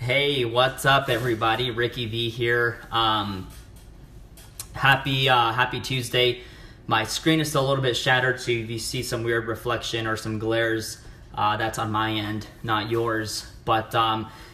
Hey, what's up, everybody? Ricky V here. Happy Tuesday. My screen is still a little bit shattered, so if you see some weird reflection or some glares, that's on my end, not yours. But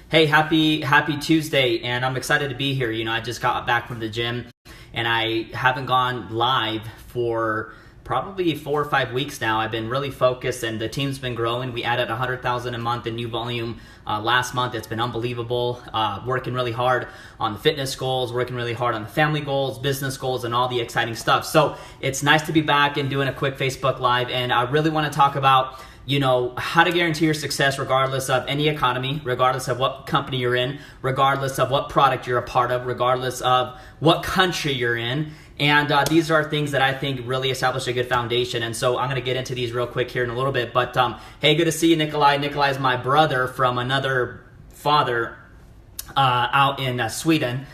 hey, happy Tuesday, and I'm excited to be here. You know, I just got back from the gym, and I haven't gone live for probably 4 or 5 weeks now. I've been really focused, and the team's been growing. We added 100,000 a month in new volume last month. It's been unbelievable. Working really hard on the fitness goals, working really hard on the family goals, business goals, and all the exciting stuff. So it's nice to be back and doing a quick Facebook Live, and I really want to talk about, you know, how to guarantee your success regardless of any economy, regardless of what company you're in, regardless of what product you're a part of, regardless of what country you're in. And these are things that I think really establish a good foundation. And so I'm going to get into these real quick here in a little bit. But hey, good to see you, Nikolai. Nikolai is my brother from another father out in Sweden.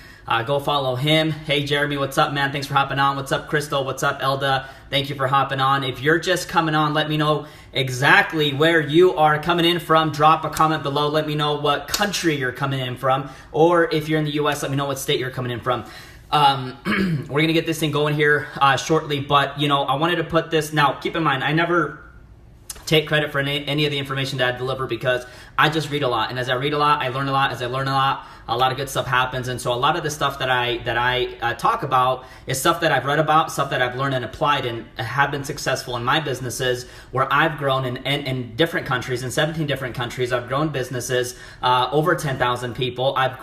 Go follow him. Hey, Jeremy, what's up, man? Thanks for hopping on. What's up, Crystal? What's up, Elda? Thank you for hopping on. If you're just coming on, let me know exactly where you are coming in from. Drop a comment below. Let me know what country you're coming in from. Or if you're in the U.S., let me know what state you're coming in from. We're going to get this thing going here shortly, but, you know, I wanted to put this. Now, keep in mind, I never take credit for any of the information that I deliver because I just read a lot. And as I read a lot, I learn a lot. As I learn a lot of good stuff happens. And so a lot of the stuff that I talk about is stuff that I've read about, stuff that I've learned and applied and have been successful in my businesses where I've grown in different countries, in 17 different countries. I've grown businesses over 10,000 people. I've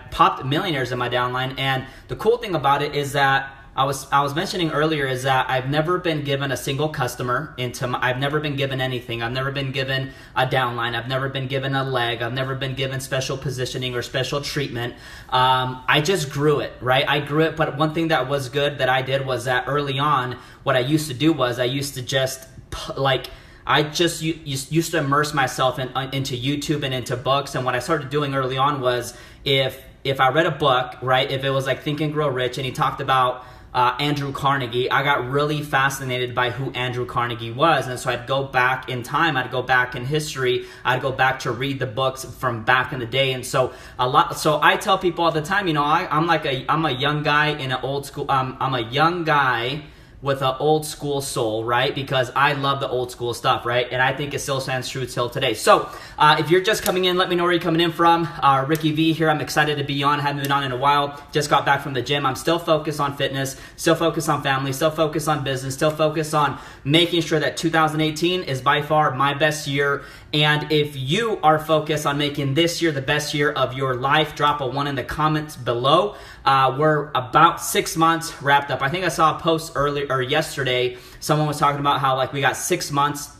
popped millionaires in my downline. And the cool thing about it is that I was mentioning earlier is that I've never been given a single customer I've never been given anything. I've never been given a downline. I've never been given a leg. I've never been given special positioning or special treatment. I just grew it, right? I grew it, but one thing that was good that I did was that early on, what I used to do was I used to just used to immerse myself into YouTube and into books. And what I started doing early on was if I read a book, right, if it was like Think and Grow Rich and he talked about Andrew Carnegie, I got really fascinated by who Andrew Carnegie was. And so I'd go back in time, I'd go back in history, I'd go back to read the books from back in the day. And so so I tell people all the time, you know, I'm a young guy in an old school, I'm a young guy with an old school soul, right? Because I love the old school stuff, right? And I think it still stands true till today. So if you're just coming in, let me know where you're coming in from. Ricky V here. I'm excited to be on. Haven't been on in a while. Just got back from the gym. I'm still focused on fitness, still focused on family, still focused on business, still focused on making sure that 2018 is by far my best year. And if you are focused on making this year the best year of your life, drop a 1 in the comments below. We're about 6 months wrapped up. I think I saw a post earlier or yesterday. Someone was talking about how like we got 6 months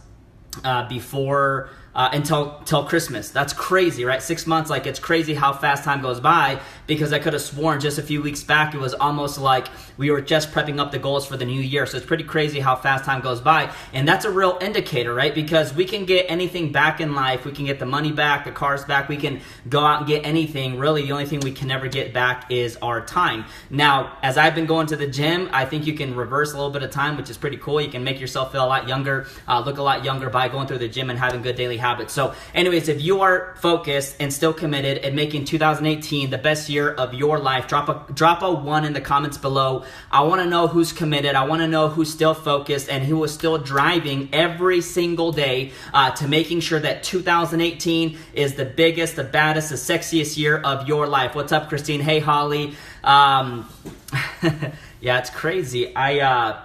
before until Christmas. That's crazy, right? 6 months, like it's crazy how fast time goes by, because I could have sworn just a few weeks back it was almost like we were just prepping up the goals for the new year. So it's pretty crazy how fast time goes by. And that's a real indicator, right? Because we can get anything back in life. We can get the money back, the cars back. We can go out and get anything. Really, the only thing we can never get back is our time. Now, as I've been going to the gym, I think you can reverse a little bit of time, which is pretty cool. You can make yourself feel a lot younger, look a lot younger by going through the gym and having good daily habits. So anyways, if you are focused and still committed and making 2018 the best year of your life, drop a 1 in the comments below. I want to know who's committed. I want to know who's still focused and who is still driving every single day to making sure that 2018 is the biggest, the baddest, the sexiest year of your life. What's up, Christine? Hey, Holly. Yeah, it's crazy. Anyways,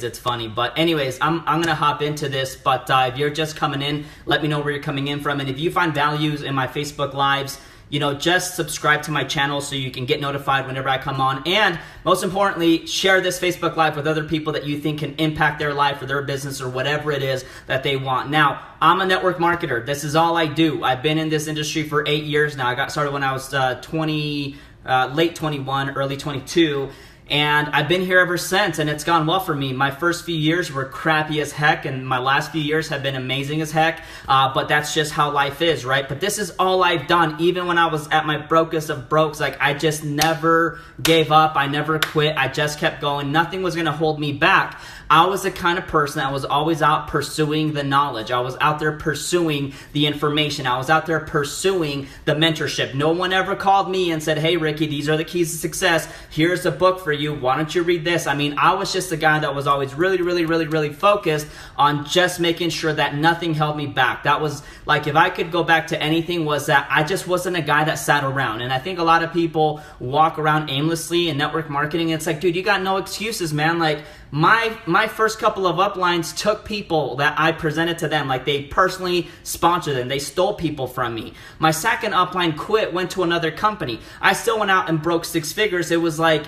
it's funny. But anyways, I'm going to hop into this. But if you're just coming in, let me know where you're coming in from. And if you find values in my Facebook Lives, you know, just subscribe to my channel so you can get notified whenever I come on. And most importantly, share this Facebook Live with other people that you think can impact their life or their business or whatever it is that they want. Now, I'm a network marketer. This is all I do. I've been in this industry for 8 years now. I got started when I was late 21, early 22. And I've been here ever since, and it's gone well for me. My first few years were crappy as heck, and my last few years have been amazing as heck, but that's just how life is, right? But this is all I've done. Even when I was at my brokest of brokes, like I just never gave up. I never quit. I just kept going. Nothing was going to hold me back. I was the kind of person that was always out pursuing the knowledge. I was out there pursuing the information. I was out there pursuing the mentorship. No one ever called me and said, hey, Ricky, these are the keys to success. Here's a book for you. Why don't you read this? I mean, I was just the guy that was always really focused on just making sure that nothing held me back. That was like, if I could go back to anything, was that I just wasn't a guy that sat around. And I think a lot of people walk around aimlessly in network marketing. It's like, dude, you got no excuses, man. Like my first couple of uplines took people that I presented to them. Like they personally sponsored them. They stole people from me. My second upline quit, went to another company. I still went out and broke 6 figures. It was like,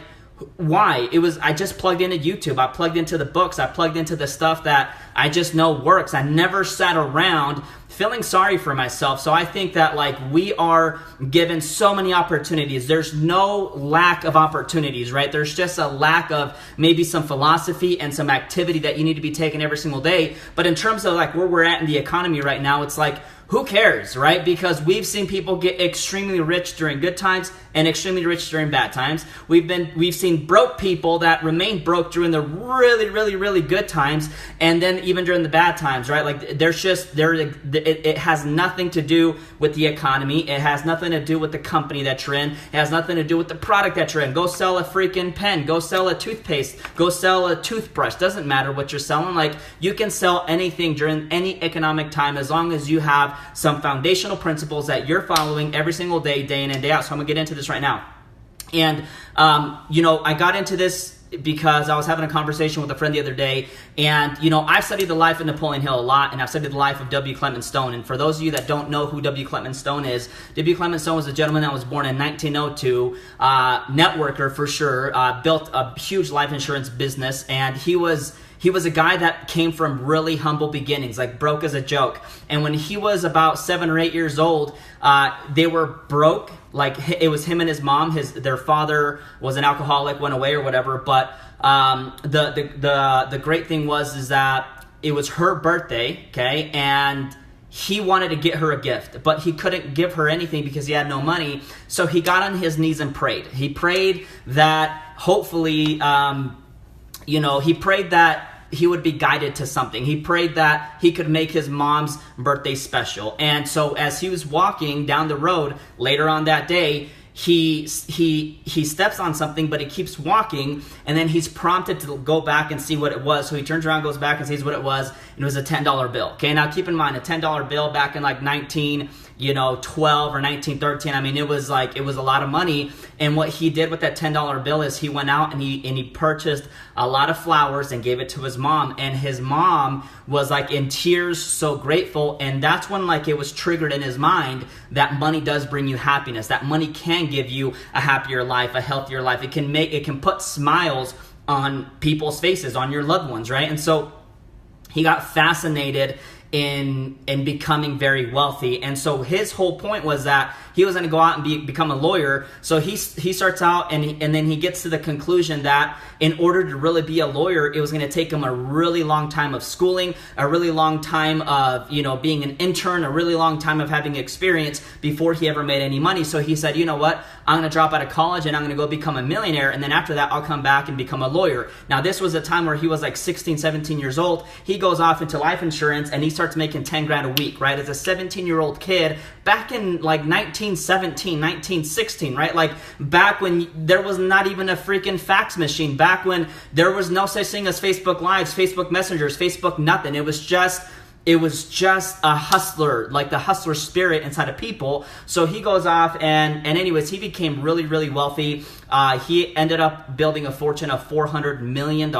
why? I just plugged into YouTube. I plugged into the books. I plugged into the stuff that I just know works. I never sat around feeling sorry for myself. So I think that like we are given so many opportunities. There's no lack of opportunities, right? There's just a lack of maybe some philosophy and some activity that you need to be taking every single day. But in terms of like where we're at in the economy right now, it's like, who cares, right? Because we've seen people get extremely rich during good times and extremely rich during bad times. We've seen broke people that remain broke during the really good times, and then even during the bad times, right? Like it has nothing to do with the economy. It has nothing to do with the company that you're in. It has nothing to do with the product that you're in. Go sell a freaking pen. Go sell a toothpaste. Go sell a toothbrush. Doesn't matter what you're selling. Like you can sell anything during any economic time as long as you have some foundational principles that you're following every single day, day in and day out. So I'm gonna get into this right now. And, I got into this because I was having a conversation with a friend the other day, and, I've studied the life of Napoleon Hill a lot, and I've studied the life of W. Clement Stone. And for those of you that don't know who W. Clement Stone is, W. Clement Stone was a gentleman that was born in 1902, networker for sure, built a huge life insurance business, and he was a guy that came from really humble beginnings, like broke as a joke. And when he was about 7 or 8 years old, they were broke. Like it was him and his mom. Their father was an alcoholic, went away or whatever. But the great thing is that it was her birthday, okay, and he wanted to get her a gift, but he couldn't give her anything because he had no money. So he got on his knees and prayed. He prayed that hopefully, he prayed that he would be guided to something. He prayed that he could make his mom's birthday special. And so as he was walking down the road later on that day, he steps on something, but he keeps walking, and then he's prompted to go back and see what it was. So he turns around, goes back and sees what it was, and it was a $10 bill. Okay, now keep in mind, a $10 bill back in like 1912 or 1913. I mean, it was a lot of money. And what he did with that $10 bill is he went out and he purchased a lot of flowers and gave it to his mom. And his mom was like in tears, so grateful. And that's when like it was triggered in his mind that money does bring you happiness. That money can give you a happier life, a healthier life. It can put smiles on people's faces, on your loved ones, right? And so he got fascinated in becoming very wealthy. And so his whole point was that he was going to go out and become a lawyer. So he starts out and then he gets to the conclusion that in order to really be a lawyer, it was going to take him a really long time of schooling, a really long time of, being an intern, a really long time of having experience before he ever made any money. So he said, you know what, I'm going to drop out of college and I'm going to go become a millionaire. And then after that, I'll come back and become a lawyer. Now, this was a time where he was like 16, 17 years old. He goes off into life insurance and he starts making 10 grand a week, right? As a 17-year-old kid back in like 1917, 1916, right? Like back when there was not even a freaking fax machine, back when there was no such thing as Facebook Lives, Facebook Messengers, Facebook nothing. It was just a hustler, like the hustler spirit inside of people. So he goes off and anyways, he became really, really wealthy. He ended up building a fortune of $400 million.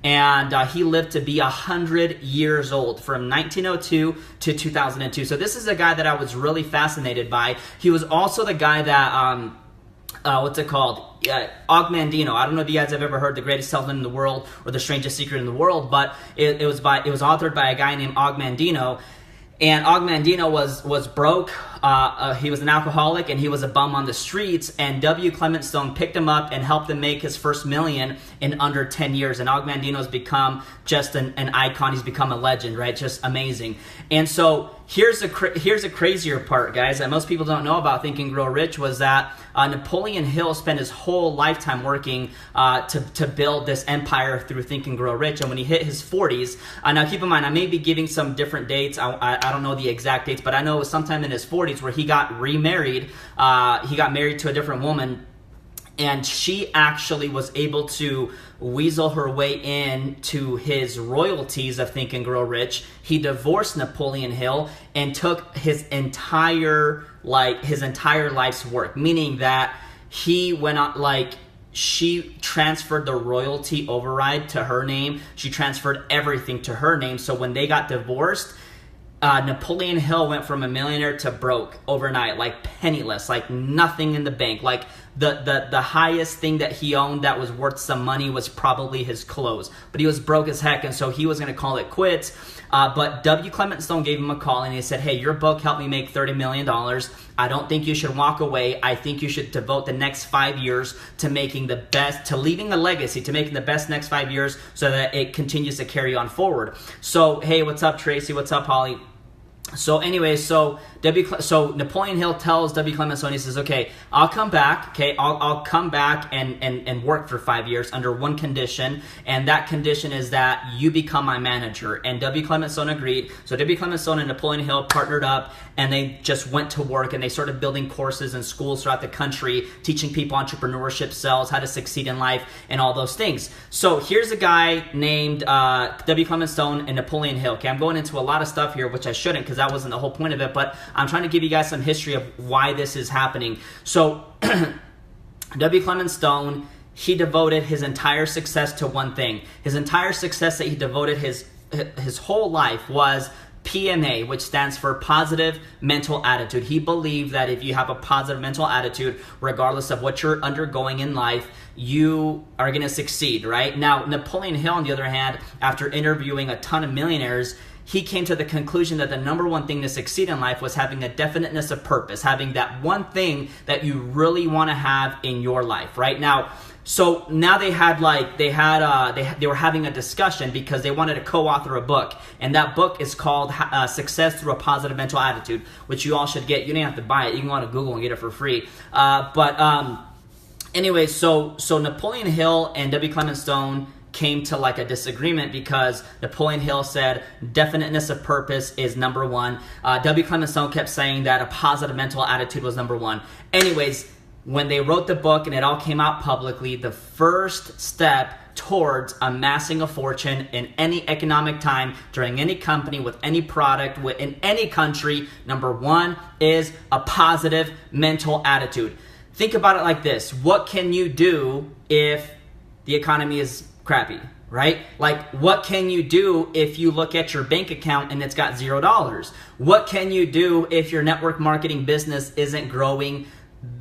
And he lived to be 100 years old from 1902 to 2002. So this is a guy that I was really fascinated by. He was also the guy that, what's it called? Og Mandino. I don't know if you guys have ever heard The Greatest Salesman in the World or The Strangest Secret in the World, but it was authored by a guy named Og Mandino. And Og Mandino was broke. He was an alcoholic and he was a bum on the streets. And W. Clement Stone picked him up and helped him make his first million in under 10 years. And Og Mandino's become just an icon. He's become a legend, right? Just amazing. And so here's a crazier part, guys, that most people don't know about Think and Grow Rich was that Napoleon Hill spent his whole lifetime working to build this empire through Think and Grow Rich. And when he hit his 40s, now keep in mind, I may be giving some different dates. I don't know the exact dates, but I know it was sometime in his 40s where he got remarried. He got married to a different woman. And she actually was able to weasel her way in to his royalties of Think and Grow Rich. He divorced Napoleon Hill and took his entire life's work, meaning that he went on, she transferred the royalty override to her name. She transferred everything to her name. So when they got divorced, Napoleon Hill went from a millionaire to broke overnight, penniless, nothing in the bank. The highest thing that he owned that was worth some money was probably his clothes. But he was broke as heck, and so he was going to call it quits. But W. Clement Stone gave him a call, and he said, hey, your book helped me make $30 million. I don't think you should walk away. I think you should devote the next 5 years to making the best, to leaving a legacy, to making the best next 5 years so that it continues to carry on forward. So, hey, what's up, Tracy? What's up, Holly? So anyway, so Napoleon Hill tells W. Clement Stone, he says, okay, I'll come back, okay, I'll come back and work for 5 years under one condition, and that condition is that you become my manager. And W. Clement Stone agreed. So W. Clement Stone and Napoleon Hill partnered up, and they just went to work, and they started building courses in schools throughout the country, teaching people entrepreneurship, sales, how to succeed in life, and all those things. So here's a guy named W. Clement Stone and Napoleon Hill. Okay, I'm going into a lot of stuff here, which I shouldn't, because that wasn't the whole point of it, but I'm trying to give you guys some history of why this is happening. So W. Clement Stone, he devoted his entire success to one thing. His entire success that he devoted his whole life was PMA, which stands for positive mental attitude. He believed that if you have a positive mental attitude, regardless of what you're undergoing in life, you are going to succeed, right? Now, Napoleon Hill, on the other hand, after interviewing a ton of millionaires, he came to the conclusion that the number one thing to succeed in life was having a definiteness of purpose, having that one thing that you really want to have in your life, right? Now, so now they were having a discussion because they wanted to co-author a book, and that book is called Success Through a Positive Mental Attitude, which you all should get. You don't have to buy it. You can go on to Google and get it for free. Anyway, so Napoleon Hill and W. Clement Stone came to a disagreement because Napoleon Hill said definiteness of purpose is number one. W. Clement Stone kept saying that a positive mental attitude was number one. Anyways, when they wrote the book and it all came out publicly, the first step towards amassing a fortune in any economic time, during any company, with any product, in any country, number one is a positive mental attitude. Think about it like this. What can you do if the economy is crappy, right? What can you do if you look at your bank account and it's got $0? What can you do if your network marketing business isn't growing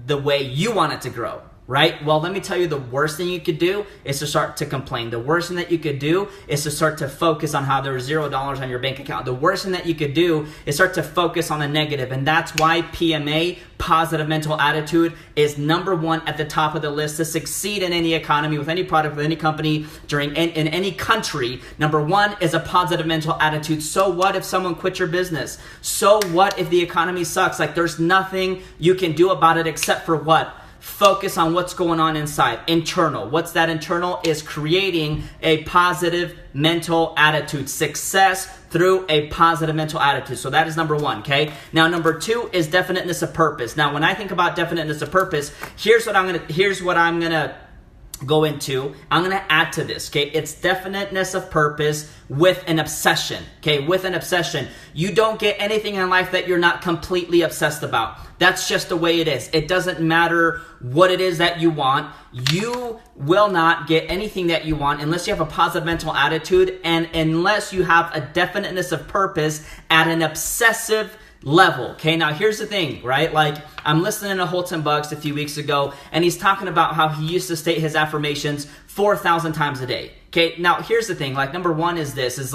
the way you want it to grow, right? Well, let me tell you, the worst thing you could do is to start to complain. The worst thing that you could do is to start to focus on how there's $0 on your bank account. The worst thing that you could do is start to focus on the negative. And that's why PMA, positive mental attitude, is number one at the top of the list to succeed in any economy, with any product, with any company, in any country. Number one is a positive mental attitude. So what if someone quits your business? So what if the economy sucks? There's nothing you can do about it except for what? Focus on what's going on inside, internal. What's that internal? Is creating a positive mental attitude. Success through a positive mental attitude. So that is number one, okay? Now, number two is definiteness of purpose. Now, when I think about definiteness of purpose, here's what I'm gonna go into. I'm going to add to this, okay? It's definiteness of purpose with an obsession, okay? With an obsession. You don't get anything in life that you're not completely obsessed about. That's just the way it is. It doesn't matter what it is that you want. You will not get anything that you want unless you have a positive mental attitude and unless you have a definiteness of purpose at an obsessive level. Okay, now here's the thing, right? I'm listening to Holton Bucks a few weeks ago, and he's talking about how he used to state his affirmations 4,000 times a day. Okay, now here's the thing. Number one is this, is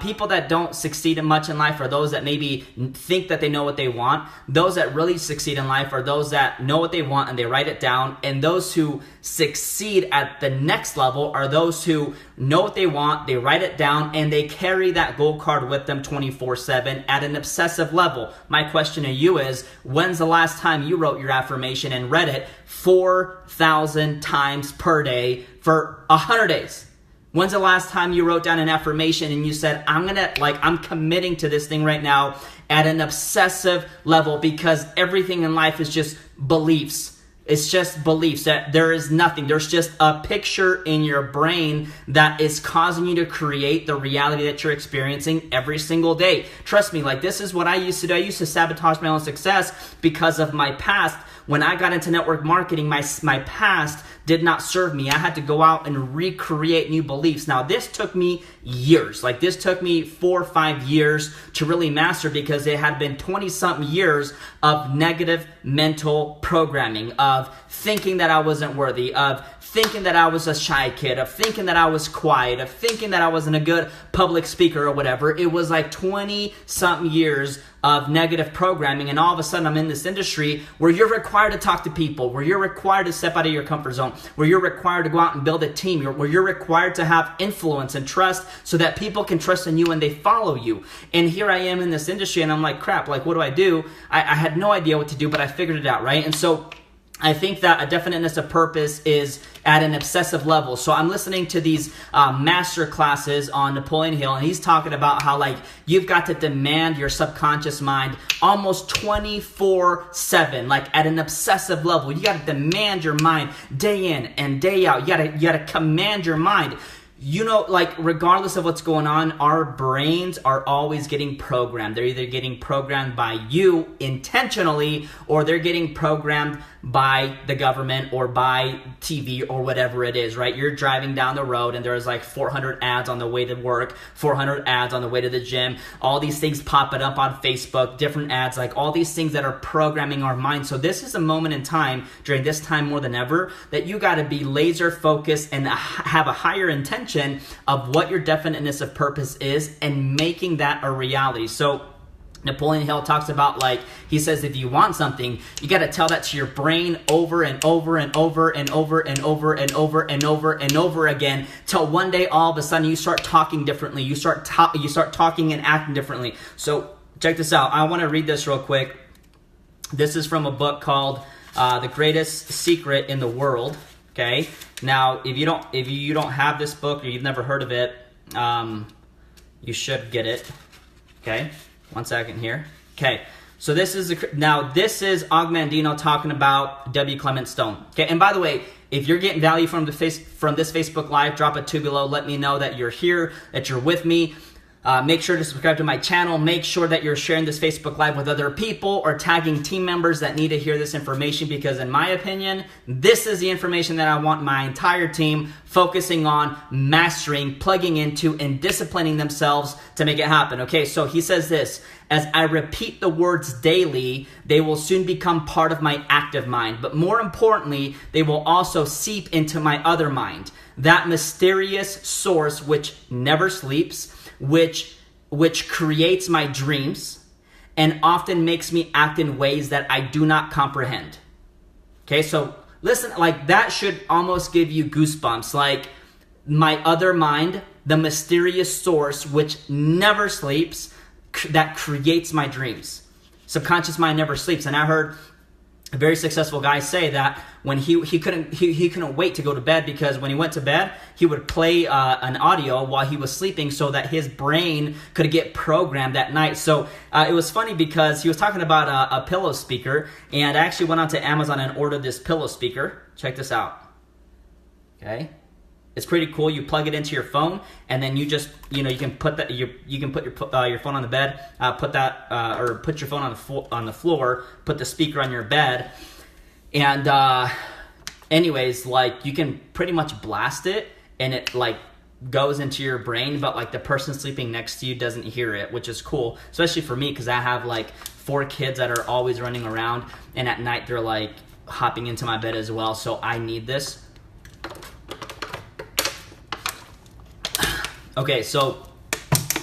People that don't succeed in much in life are those that maybe think that they know what they want. Those that really succeed in life are those that know what they want and they write it down. And those who succeed at the next level are those who know what they want, they write it down, and they carry that goal card with them 24/7 at an obsessive level. My question to you is, when's the last time you wrote your affirmation and read it 4,000 times per day for 100 days? When's the last time you wrote down an affirmation and you said, I'm committing to this thing right now at an obsessive level, because everything in life is just beliefs. It's just beliefs, that there is nothing. There's just a picture in your brain that is causing you to create the reality that you're experiencing every single day. Trust me, like, this is what I used to do. I used to sabotage my own success because of my past. When I got into network marketing, my past did not serve me. I had to go out and recreate new beliefs. Now, this took me years. Like, this took me 4 or 5 years to really master, because it had been 20-something years of negative mental programming, of thinking that I wasn't worthy, of thinking that I was a shy kid, of thinking that I was quiet, of thinking that I wasn't a good public speaker or whatever. It was like 20-something years of negative programming, and all of a sudden I'm in this industry where you're required to talk to people, where you're required to step out of your comfort zone, where you're required to go out and build a team, where you're required to have influence and trust so that people can trust in you and they follow you. And here I am in this industry, and I'm like, crap, like, what do I do? I had no idea what to do, but I figured it out, right? And so I think that a definiteness of purpose is at an obsessive level. So I'm listening to these master classes on Napoleon Hill, and he's talking about how, like, you've got to demand your subconscious mind almost 24/7, like at an obsessive level. You got to demand your mind day in and day out. You got to command your mind. You know, like, regardless of what's going on, our brains are always getting programmed. They're either getting programmed by you intentionally, or they're getting programmed by the government or by TV or whatever it is, right? You're driving down the road and there's like 400 ads on the way to work, 400 ads on the way to the gym, all these things popping up on Facebook, different ads, like all these things that are programming our mind. So this is a moment in time, during this time more than ever, that you got to be laser focused and have a higher intention of what your definiteness of purpose is and making that a reality. So Napoleon Hill talks about, like, he says, if you want something, you got to tell that to your brain over and over and over and over and over and over and over and over again, till one day all of a sudden you start talking differently. You start talking and acting differently. So check this out. I want to read this real quick. This is from a book called The Greatest Secret in the World. Okay. Now, if you don't have this book, or you've never heard of it, you should get it. Okay. 1 second here. Okay, so this is Og Mandino talking about W. Clement Stone. Okay, and by the way, if you're getting value from this Facebook Live, drop a 2 below. Let me know that you're here, that you're with me. Make sure to subscribe to my channel. Make sure that you're sharing this Facebook Live with other people, or tagging team members that need to hear this information, because in my opinion, this is the information that I want my entire team focusing on, mastering, plugging into, and disciplining themselves to make it happen. Okay, so he says this: as I repeat the words daily, they will soon become part of my active mind. But more importantly, they will also seep into my other mind, that mysterious source which never sleeps, which creates my dreams and often makes me act in ways that I do not comprehend. Okay, so listen, like, that should almost give you goosebumps. Like, my other mind, the mysterious source which never sleeps, that creates my dreams. Subconscious mind never sleeps. And I heard a very successful guy say that when he couldn't wait to go to bed, because when he went to bed, he would play an audio while he was sleeping so that his brain could get programmed that night. So it was funny because he was talking about a pillow speaker, and I actually went onto Amazon and ordered this pillow speaker. Check this out. Okay. It's pretty cool. You plug it into your phone, and then you just, you can put that, you can put your phone on the bed, put your phone on the floor, put the speaker on your bed, and anyways, like, you can pretty much blast it, and it like goes into your brain, but like the person sleeping next to you doesn't hear it, which is cool, especially for me, because I have like 4 kids that are always running around, and at night they're like hopping into my bed as well, so I need this. Okay, so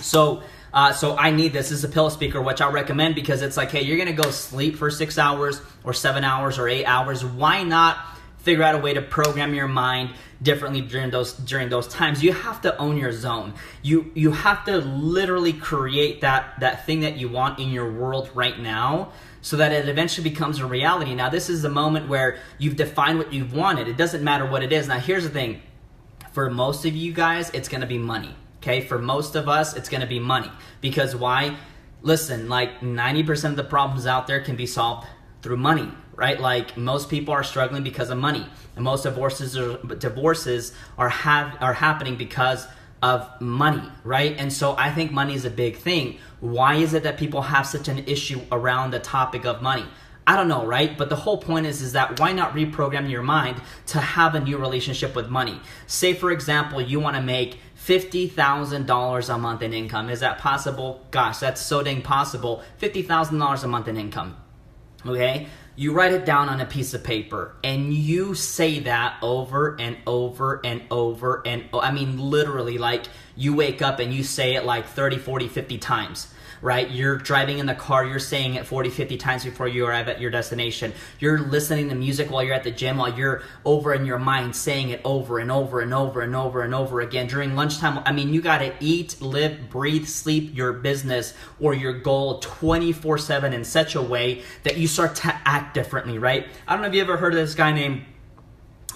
So I need this. This is a pillow speaker, which I'll recommend because it's like, hey, you're going to go sleep for 6 hours or 7 hours or 8 hours. Why not figure out a way to program your mind differently during those times? You have to own your zone. You have to literally create that thing that you want in your world right now, so that it eventually becomes a reality. Now, this is the moment where you've defined what you've wanted. It doesn't matter what it is. Now, here's the thing. For most of you guys, it's going to be money. Okay, for most of us, it's going to be money. Because why? Listen, like 90% of the problems out there can be solved through money, right? Like most people are struggling because of money, and most divorces are happening because of money, right? And so I think money is a big thing. Why is it that people have such an issue around the topic of money? I don't know, right? But the whole point is that why not reprogram your mind to have a new relationship with money? Say, for example, you want to make $50,000 a month in income. Is that possible? Gosh, that's so dang possible. $50,000 a month in income. Okay? You write it down on a piece of paper and you say that over and over and over and I mean literally, like you wake up and you say it like 30, 40, 50 times. Right? You're driving in the car, you're saying it 40, 50 times before you arrive at your destination. You're listening to music while you're at the gym, while you're over in your mind saying it over and over and over and over and over again. During lunchtime, I mean, you got to eat, live, breathe, sleep your business or your goal 24/7 in such a way that you start to act differently, right? I don't know if you ever heard of this guy named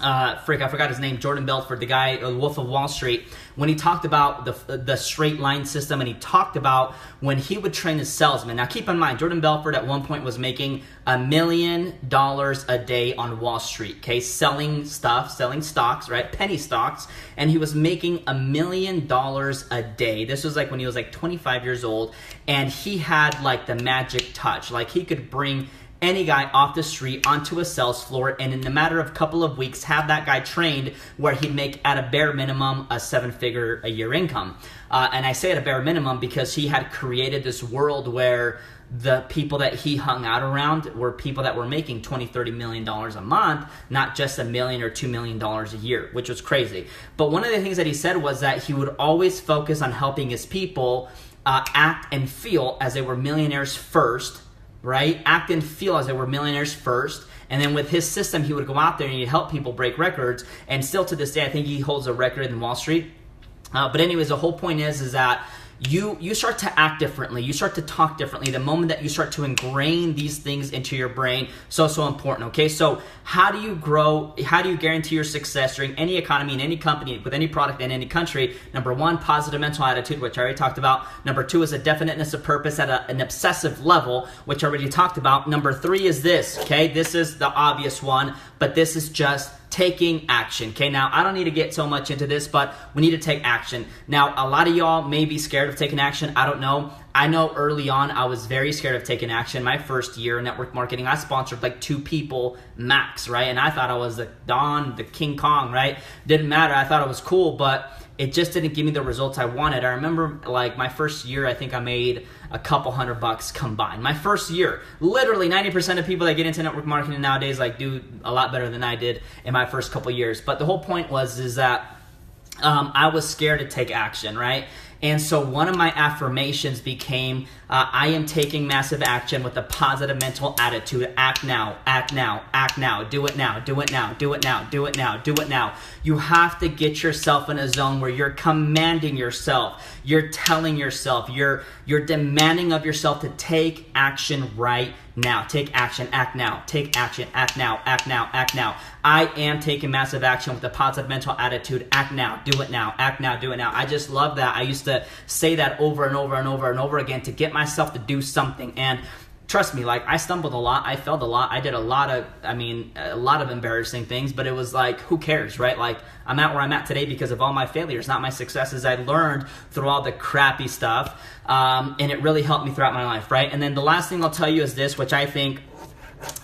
I forgot his name, Jordan Belfort, the guy, Wolf of Wall Street, when he talked about the straight line system, and he talked about when he would train his salesman. Now keep in mind, Jordan Belfort at one point was making $1 million a day on Wall Street, okay, selling stocks, right, penny stocks, and he was making $1 million a day. This was like when he was like 25 years old, and he had like the magic touch, like he could bring any guy off the street onto a sales floor, and in a matter of a couple of weeks have that guy trained where he'd make at a bare minimum a 7-figure a year income. And I say at a bare minimum because he had created this world where the people that he hung out around were people that were making $20, $30 million a month, not just $1 million or $2 million a year, which was crazy. But one of the things that he said was that he would always focus on helping his people act and feel as they were millionaires first, right? Act and feel as they were millionaires first. And then with his system, he would go out there and he'd help people break records. And still to this day, I think he holds a record in Wall Street. But anyways, the whole point is that you start to act differently. You start to talk differently. The moment that you start to ingrain these things into your brain, so important, okay? So how do you grow? How do you guarantee your success during any economy, in any company, with any product in any country? Number one, positive mental attitude, which I already talked about. Number two is a definiteness of purpose at an obsessive level, which I already talked about. Number three is this, okay? This is the obvious one, but this is just taking action. Okay, now I don't need to get so much into this, but we need to take action. Now, a lot of y'all may be scared of taking action. I don't know. I know early on I was very scared of taking action. My first year in network marketing, I sponsored like 2 people max, right? And I thought I was the Don, the King Kong, right? Didn't matter. I thought it was cool, but it just didn't give me the results I wanted. I remember like my first year, I think I made a couple $100 combined. My first year, literally 90% of people that get into network marketing nowadays like do a lot better than I did in my first couple years. But the whole point is that I was scared to take action, right? And so one of my affirmations became, I am taking massive action with a positive mental attitude. Act now, act now, act now, do it now, do it now, do it now, do it now, do it now. You have to get yourself in a zone where you're commanding yourself, you're telling yourself, you're demanding of yourself to take action right now. Take action, act now. Take action, act now, act now, act now. I am taking massive action with a positive mental attitude. Act now, do it now, act now, do it now. I just love that. I used to say that over and over and over and over again to get myself to do something. And trust me, like I stumbled a lot, I failed a lot, I did a lot of embarrassing things, but it was like, who cares, right? Like I'm at where I'm at today because of all my failures, not my successes. I learned through all the crappy stuff, and it really helped me throughout my life, right? And then the last thing I'll tell you is this, which I think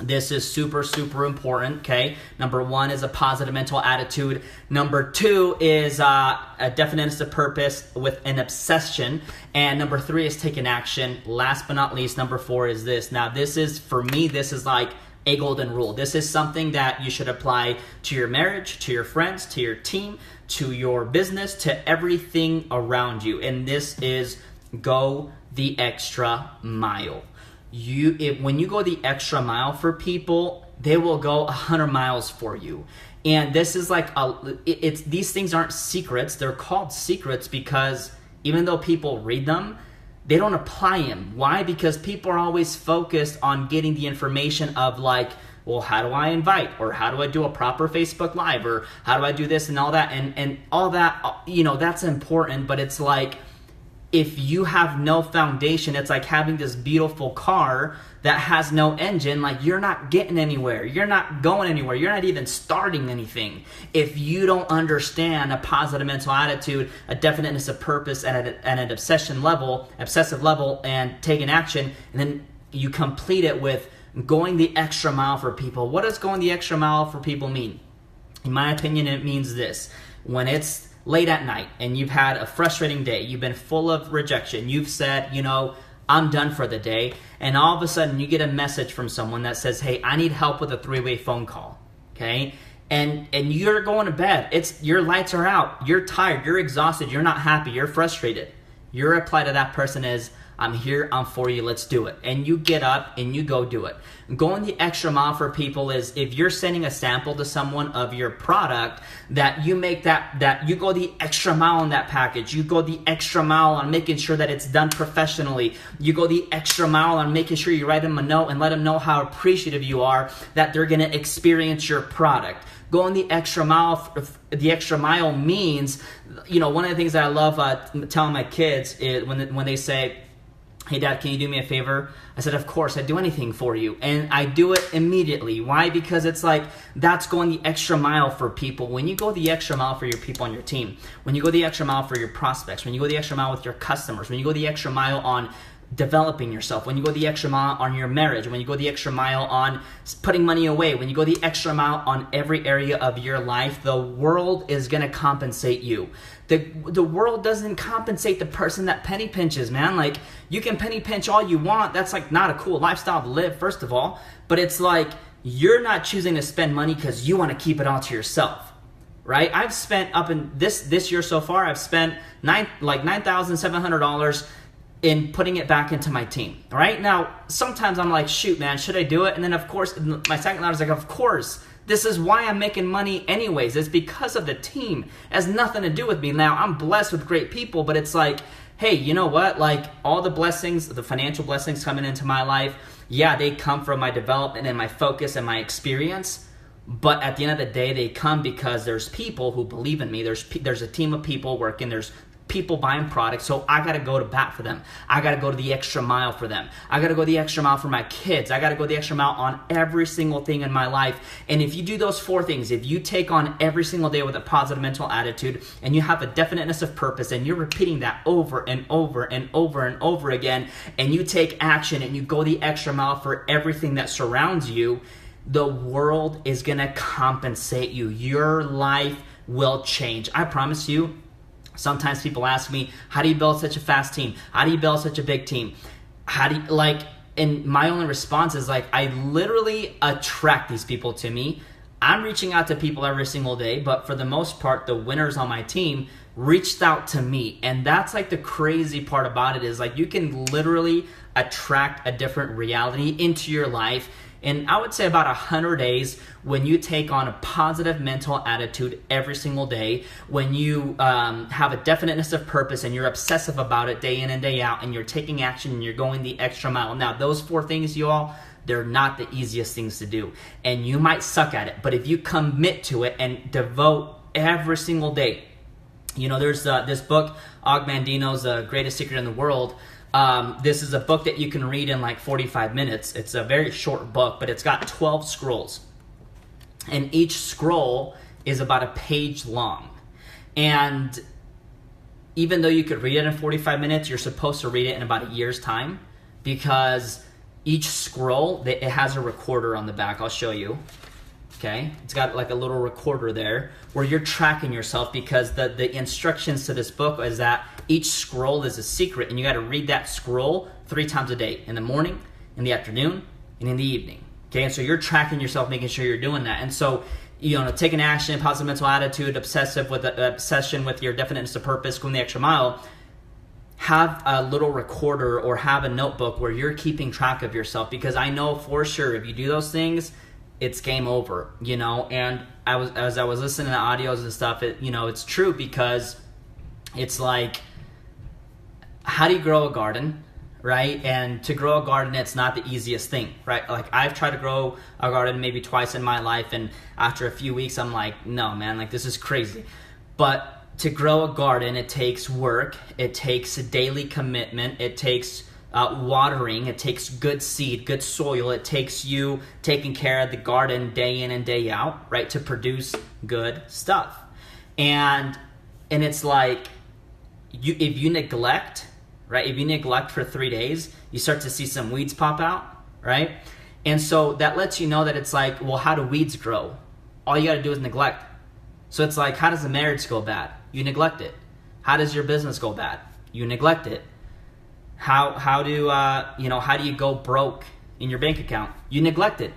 this is super, super important, okay? Number one is a positive mental attitude. Number two is a definiteness of purpose with an obsession. And number three is taking action. Last but not least, number four is this. Now, this is, for me, this is like a golden rule. This is something that you should apply to your marriage, to your friends, to your team, to your business, to everything around you. And this is go the extra mile. When you go the extra mile for people, they will go 100 miles for you. And this is like, these things aren't secrets. They're called secrets because even though people read them, they don't apply them. Why? Because people are always focused on getting the information of like, well, how do I invite? Or how do I do a proper Facebook Live? Or how do I do this and all that? And all that, that's important, but it's like, if you have no foundation, it's like having this beautiful car that has no engine. Like, you're not getting anywhere. You're not going anywhere. You're not even starting anything. If you don't understand a positive mental attitude, a definiteness of purpose, and an obsessive level, and taking action, and then you complete it with going the extra mile for people. What does going the extra mile for people mean? In my opinion, it means this. When it's late at night and you've had a frustrating day, you've been full of rejection, you've said, I'm done for the day, and all of a sudden you get a message from someone that says, hey, I need help with a 3-way phone call, okay? And you're going to bed. Your lights are out. You're tired. You're exhausted. You're not happy. You're frustrated. Your reply to that person is, I'm here, I'm for you, let's do it. And you get up and you go do it. Going the extra mile for people is if you're sending a sample to someone of your product, that you make that you go the extra mile on that package. You go the extra mile on making sure that it's done professionally. You go the extra mile on making sure you write them a note and let them know how appreciative you are that they're going to experience your product. Going the extra mile means, one of the things that I love telling my kids is when they say, hey, Dad, can you do me a favor? I said, of course, I'd do anything for you. And I do it immediately. Why? Because it's like, that's going the extra mile for people. When you go the extra mile for your people on your team, when you go the extra mile for your prospects, when you go the extra mile with your customers, when you go the extra mile on developing yourself, when you go the extra mile on your marriage, when you go the extra mile on putting money away, when you go the extra mile on every area of your life, the world is going to compensate you. The world doesn't compensate the person that penny pinches, man. Like, you can penny pinch all you want. That's like not a cool lifestyle to live, first of all. But it's like, you're not choosing to spend money because you want to keep it all to yourself, right? I've spent up in this year so far, I've spent $9,700 in putting it back into my team. Right now, sometimes I'm like, shoot, man, should I do it? And then of course, my second thought is like, of course. This is why I'm making money anyways. It's because of the team. It has nothing to do with me. Now, I'm blessed with great people, but it's like, hey, you know what? Like, all the blessings, the financial blessings coming into my life, yeah, they come from my development and my focus and my experience. But at the end of the day, they come because there's people who believe in me. There's a team of people working. There's people buying products, so I got to go to bat for them. I got to go to the extra mile for them. I got to go the extra mile for my kids. I got to go the extra mile on every single thing in my life. And if you do those 4 things, if you take on every single day with a positive mental attitude and you have a definiteness of purpose and you're repeating that over and over and over and over again, and you take action and you go the extra mile for everything that surrounds you, the world is going to compensate you. Your life will change. I promise you. Sometimes people ask me, how do you build such a fast team? How do you build such a big team? And my only response is like, I literally attract these people to me. I'm reaching out to people every single day, but for the most part, the winners on my team reached out to me. And that's like the crazy part about it is like, you can literally attract a different reality into your life. And I would say about 100 days when you take on a positive mental attitude every single day, when you have a definiteness of purpose and you're obsessive about it day in and day out, and you're taking action and you're going the extra mile. Now, those 4 things, you all, they're not the easiest things to do. And you might suck at it, but if you commit to it and devote every single day, there's this book, Og Mandino's The Greatest Secret in the World. This is a book that you can read in like 45 minutes. It's a very short book, but it's got 12 scrolls. And each scroll is about a page long. And even though you could read it in 45 minutes, you're supposed to read it in about a year's time, because each scroll, it has a recorder on the back. I'll show you. Okay, it's got like a little recorder there where you're tracking yourself, because the instructions to this book is that each scroll is a secret, and you got to read that scroll 3 times a day, in the morning, in the afternoon, and in the evening. Okay, and so you're tracking yourself, making sure you're doing that. And so, taking action, positive mental attitude, obsession with your definiteness of purpose, going the extra mile. have a little recorder or have a notebook where you're keeping track of yourself, because I know for sure if you do those things, it's game over, you know. And as I was listening to audios and stuff, it's true, because it's like, how do you grow a garden, right? And to grow a garden, it's not the easiest thing, right? Like, I've tried to grow a garden maybe twice in my life, and after a few weeks, I'm like, no, man, like, this is crazy. But to grow a garden, it takes work, it takes a daily commitment, it takes watering, it takes good seed, good soil, it takes you taking care of the garden day in and day out, right, to produce good stuff. And it's like, if you neglect, right, if you neglect for 3 days, you start to see some weeds pop out, right? And so that lets you know that it's like, well, how do weeds grow? All you got to do is neglect. So it's like, how does the marriage go bad? You neglect it. How does your business go bad? You neglect it. How do you go broke in your bank account? You neglect it,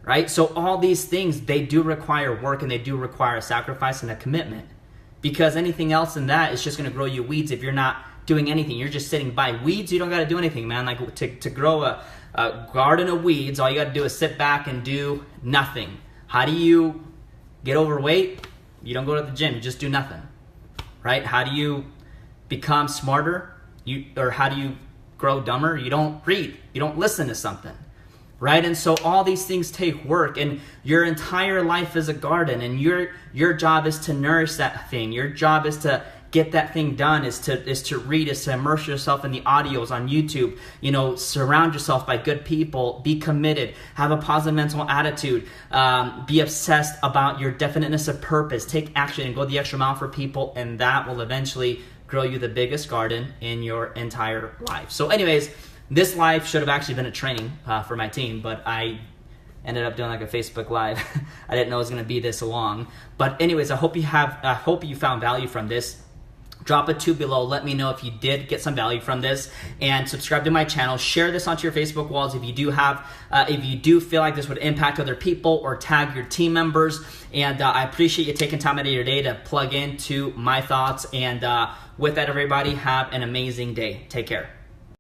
right? So all these things, they do require work, and they do require a sacrifice and a commitment, because anything else than that is just going to grow you weeds if you're not doing anything. You're just sitting by. Weeds, you don't got to do anything, man. Like, to grow a garden of weeds, all you got to do is sit back and do nothing. How do you get overweight? You don't go to the gym, you just do nothing, right? How do you become smarter? Or how do you grow dumber? You don't read, you don't listen to something, right? And so all these things take work, and your entire life is a garden, and your job is to nourish that thing. Your job is to get that thing done, is to read, is to immerse yourself in the audios on YouTube, surround yourself by good people, be committed, have a positive mental attitude, be obsessed about your definiteness of purpose, take action and go the extra mile for people, and that will eventually grow you the biggest garden in your entire life. So anyways, this live should have actually been a training for my team, but I ended up doing like a Facebook Live. I didn't know it was going to be this long. But anyways, I hope you found value from this. Drop a 2 below. Let me know if you did get some value from this, and subscribe to my channel. Share this onto your Facebook walls if you do feel like this would impact other people, or tag your team members. And I appreciate you taking time out of your day to plug into my thoughts. And with that, everybody, have an amazing day. Take care.